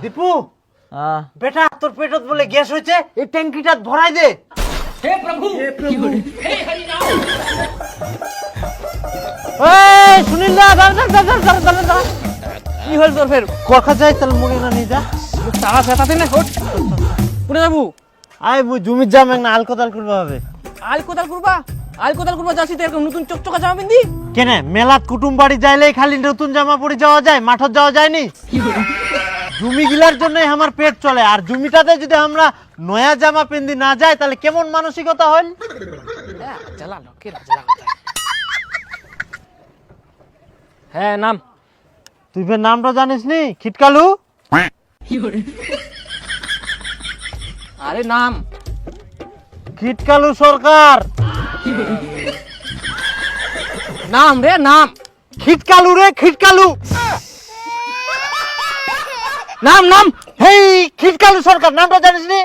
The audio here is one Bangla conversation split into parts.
দীপু বেটা তোর পেটত বলে গ্যাস হয়েছে, এই ট্যাঙ্কিটা ভরাই দে। হে প্রভু হে হরি রাম। এই সুনীল দা দাঁড়া কি হল তোর? ফের কথা যাই তাহলে মুখে না নিয়ে যা, তারা ফেটাতে না হোট পুরে যাবো। আই মুই জমির যাম না, আল কোদাল করবা হবে। আল কোদাল করবা যাচ্ছি তো এরকম নতুন চকচকা জামা পিন্দি কেনে মেলাত কুটুম বাড়ি যাইলেই খালি নতুন জামা পরে যাওয়া যায়, মাঠত যাওয়া যায়নি? জমি গিলার জন্যই আমার পেট চলে, আর জমিটাতে যদি আমরা নয়া জামা পিন্দি না যাই তাহলে কেমন মানসিকতা হল? হ্যাঁ নাম তুই ফের নামটা জানিস নি? খিটকালু। আরে নাম খিটকালু সরকার। নাম রে নাম খিটকালু রে খিটকালু। নাম নাম হেই খিটকালু সরকার, নামটা জানিস নি?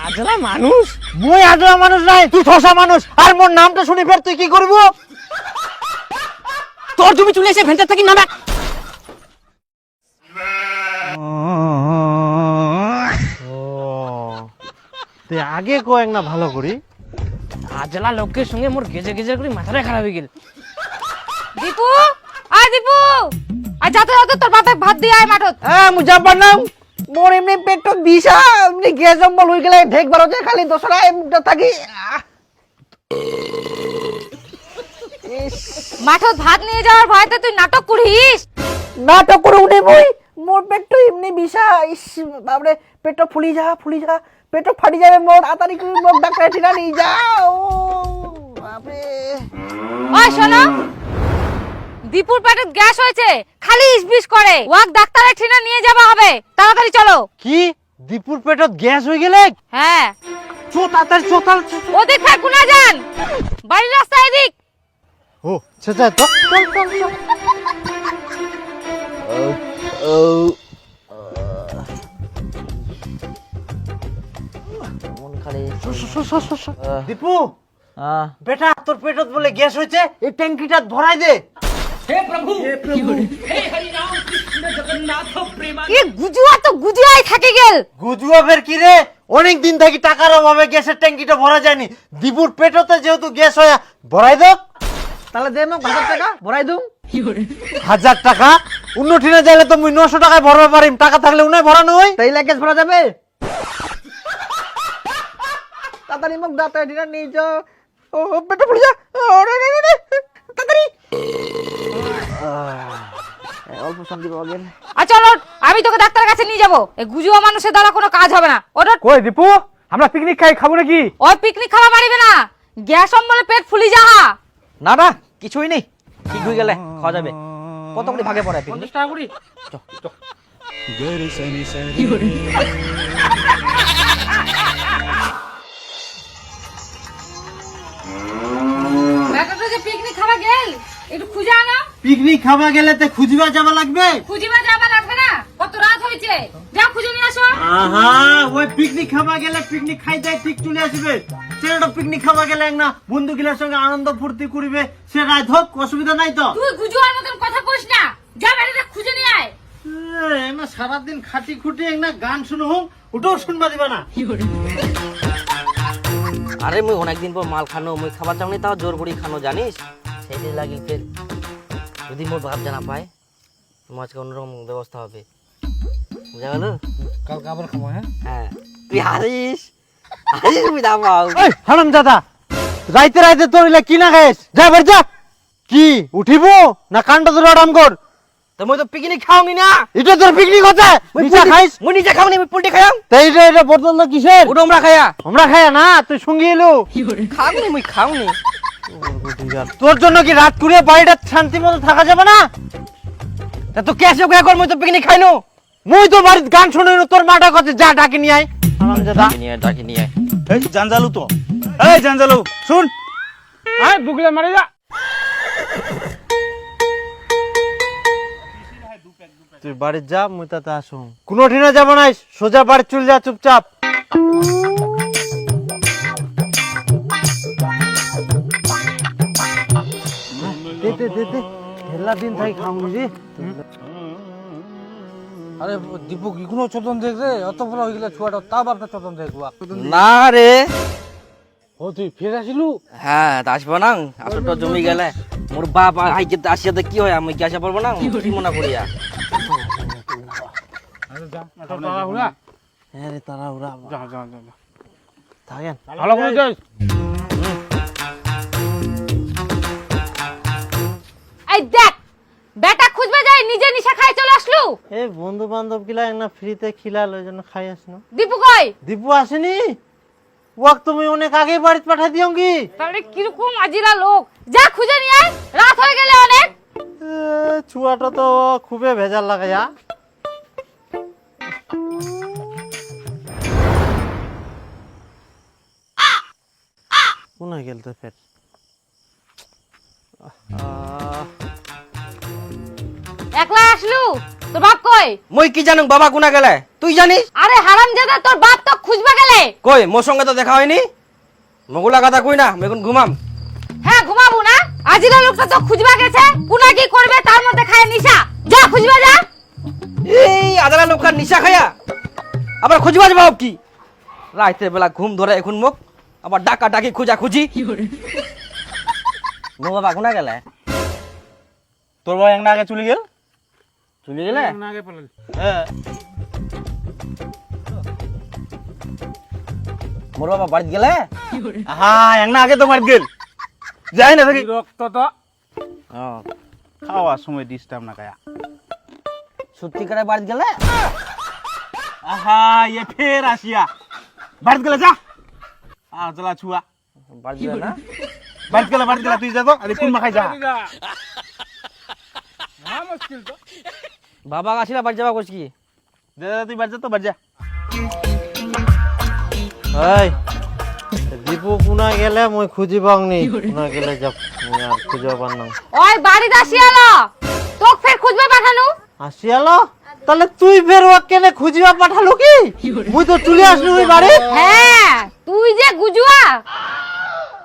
আজলা মানুষ। মুই আজরা মানুষ নাই, তুই ঠসা মানুষ। আর মোর নামটা শুনি ফের তুই কি করবো? তোর জমি চলে এসে ভেন্টার থাকি নামে। তুই আগে কয়েক না ভালো করি। আজলা লোকের সঙ্গে মোর গেজে গেজে করে মাথাটা খারাপ হয়ে গেল। দীপু আয় দীপু আয়, যাতে যাতে তোর মাথায় ভাত দিয়ে আয় মাঠত। হ্যাঁ মুজা পারলাম, মোর এমনি পেট বিষা, এমনি গ্যাস অম্বল হয়ে গেলে ঢেক বারো যায়, খালি দোসরা মুখটা থাকি। মাঠত ভাত নিয়ে যাওয়ার ভয়তে তুই নাটক করিস। নাটক করে উঠে বই, মোর পেট এমনি বিষা। ইস বাবরে, পেট ফুলি যা পেট ফাটি যাবে মোর, তাড়াতাড়ি করে মোর ডাক্তার ঠিনা নিয়ে যাও। বাপরে ওই শোনো, দীপুর পেটে গ্যাস হয়েছে, খালি ইসবিস করে, ওয়াক ডাক্তারের ঠিনা নিয়ে যাওয়া হবে, তাড়াতাড়ি চলো। কি দীপুর পেটত গ্যাস হয়ে গেলে? হ্যাঁ চো তাড়াতাড়ি চো। ওদিক ফের কোনা যান, বাড়ির রাস্তা এদিক। ও সেটা তো দীপু বেটা তোর পেটত বলে গ্যাস হয়েছে, এই ট্যাঙ্কিটা ভরাই দে। হে প্রভু হে হরি রাম কৃষ্ণ জগন্নাথ প্রেমা। কি গুজুয়া তো গুজুয়াই থাকে গেল। গুজুয়া ফের কি রে? অনেক দিন থাকি টাকার অভাবে গ্যাসের ট্যাঙ্কিটা ভরা যায়নি, দীপুর পেটতে যেহেতু গ্যাস হয়ে ভরাই দো। তাহলে দে মোক 1000 টাকা ভরাই দুম। 1000 টাকা? উন্নতিনে যাইলে তো মুই 900 টাকায় ভরবা পারিম, টাকা থাকলে উনাই ভরানো হয়। তাই গ্যাস ভরা যাবে? তাড়াতাড়ি মোক ডাক্তার ঠিনা নিয়ে যাও। ও পেট ফুলি যা, তাড়াতাড়ি। অল্প শান্তি পাওয়া গেল। আচ্ছা চলো, আমি তোকে ডাক্তারের কাছে নিয়ে যাবো। এই গুজুয়া মানুষের দ্বারা কোনো কাজ হবে না। ওটা কই দীপু, আমরা পিকনিক খাই খাবো নাকি? ওই পিকনিক খাওয়া মারিবে না, গ্যাস অম্বলে পেট ফুলি যাহা। না না কিছুই নেই, ঠিক হয়ে গেলে খাওয়া যাবে। কত করে ভাগে পড়ে? 50 টাকা করি। ব্যাটাটা যে পিকনিক খাওয়া গেল, একটু খুঁজে আনো। পিকনিক খাওয়া গেলে তো খুঁজবা যাওয়া লাগবে। খুঁজিবা যাবা লাগবে না, কত রাত হয়েছে, যাও খুঁজে নিয়ে আসো। আহা, ওই পিকনিক খাওয়া গেলে পিকনিক খাইতে ঠিক চলে আসবে। সেটা পিকনিক খাওয়া গেলে না বন্ধু গিলার সঙ্গে আনন্দ ফুর্তি করিবে, সে রাত হোক, অসুবিধা নাই তো। তুই গুজুয়ার মতন কথা কইস না, যা ব্যাটাটা খুঁজে নিয়ে আয়। না সারাদিন খাটি খুঁটি না গান শুনো হোক, ওটাও শুনবা দিবা না। আরে মুই অনেকদিন পর মাল খানো, মুই খাবার চাউনি তাও জোর করি খানো, জানিস? সেই লাগি ফের যদি মোর ভাব জানা পায় তোমার আজকে অন্যরকম ব্যবস্থা হবে, বুঝা গেল? কালকে আবার খাবো। হ্যাঁ তুই হারিস তুমি দাও। হারাম দাদা, রাইতে রাইতে তোর কি না খাইস? যা বের যা। কি উঠিব না কান্ড ধরে আরাম কর? তো মুই তো পিকনিক খাওনি না। এটা তোর পিকনিক হচ্ছে? নিজে খাইস? মুই নিজে খাওনি, মুই পোল্ট্রি খাইম। তাই এটা বোতল তো কিসের? ওটা আমরা খাইয়া। আমরা খাই না, তুই সঙ্গে এলো। খাওনি মুই খাওনি। তোর জন্য কি রাত করে বাড়িটা শান্তি মতো থাকা যাবে না? তা তো কেসে কয়া কর, মুই তো পিকনিক খাইনো। মুই তো বাড়িতে গান শুনে তোর মাটা কথা, যা ডাকি নিয়ে আয়। ডাকি নিয়ে এই জানজালু তো, এই জানজালু শুন। আয় বুগলে মারি যা। তুই বাড়ি যা, মুই তাতে আসুন। কোনো ঠিনা যাব না, সোজা বাড়ি চলে যা চুপচাপ। দে দে দে দে, হেলা দিন থাকি খামু রে। আরে দীপু কি কোনো চোদন দেখবে অত বড় হয়ে গেলে ছুয়াটা তা বাপটা চোদন দেখবা না রে ও তুই ফিরে আসিলু হ্যাঁ তা আসবো না আসলটা জমি গেলে মোর বাপ হাইকে আসিয়াতে কি হয় আমি কি আসা পারবো না কি মনে করিয়া হ্যাঁ রে তারা ওরা থাকেন ভালো করে যাস এই দেখ বেটা খুঁজবে যাই নিজে নিশা খাই চলে আসলু। এই বন্ধু বান্ধব গিলা না ফ্রিতে খিলাল ওই জন্য খাই আসনো। দীপু কই? দীপু আসেনি, ওয়াক তুমি অনেক আগেই বাড়িতে পাঠা দিও কি। তাহলে কিরকম আজিলা লোক, যা খুঁজে নিয়ে আয়, রাত হয়ে গেলে অনেক। ছুয়াটা তো খুবই ভেজাল লাগাইয়া। কোনায় গেল তো ফের? একলা আসলু, তোর বাপ কই? মই কি জানো বাবা কোনা গেলে তুই জানিস? আরে হারামজাদা, তোর বাপ তো খুঁজবে গেলে। কই মোর সঙ্গে তো দেখা হয়নি, মগুলা কথা কই না, আমি এখন ঘুমাম। হ্যাঁ ঘুমাবো না, আজিলা লোকটা তো খুঁজবা গেছে, কুনা কি করবে তার মধ্যে খায় নিশা, যা খুঁজবে যা। এই আদালা লোকার নিশা খায়া আবার খুঁজবা যাবো কি? রাতের বেলা ঘুম ধরে এখন মুখ আবার ডাকা ডাকি খুঁজা খুঁজি। মো বাবা কোনা গেলে? তোর বাবা একনা আগে চলে গেল। চলে গেলে? হ্যাঁ মোর বাবা বাড়িতে গেলে? হ্যাঁ একনা আগে তো মার গেল, যাই না থাকি রক্ত তো খাওয়ার সময় ডিস্টার্ব না কায়া। সত্যি করে বাড়িতে গেলে? আহা ये ফের আসিয়া বাড়িতে গেলে যা। চলা ছুয়া বাড়িতে গেলে না? বাড়িতে গেলে তুই যা তো, আরে কোন মাখাই যা। বাবা আসিলা বাড়ি যাবা করছি কি? তুই বাড়ি যা তো, বাড়ি যা। এই দীপু কোনা গেলে মই খুঁজিবাং নি, কোনা গেলে যাব মই আর খুঁজিবা পার না। ওই বাড়িতে আসিয়ালো, তোক ফের খুঁজবে পাঠানু। আসিয়ালো, তাহলে তুই ফের ওকে কেনে খুঁজিবা পাঠালো কি? মুই তো চলে আসলু ওই বাড়ি। হ্যাঁ তুই যে গুজুয়া,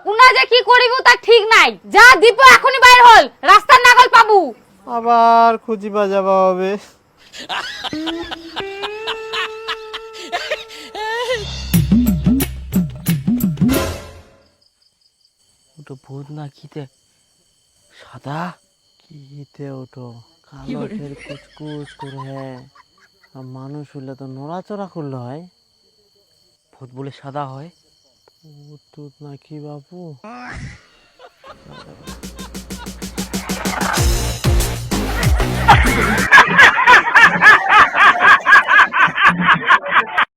কুনা যে কি করিব তা ঠিক নাই। যা দীপু এখনই বাইর হল, রাস্তার নাগাল পাবু। আবার খুঁজিবা যাবা হবে। ওটা ভূত না কিতে সাদা? কিতে ওটো কালো ফের কুচকুচ করে হ্যাঁ, আর মানুষ হইলে তো নড়াচড়া করলে হয়। ভূত বলে সাদা হয়? ভূত টুত নাকি বাবু?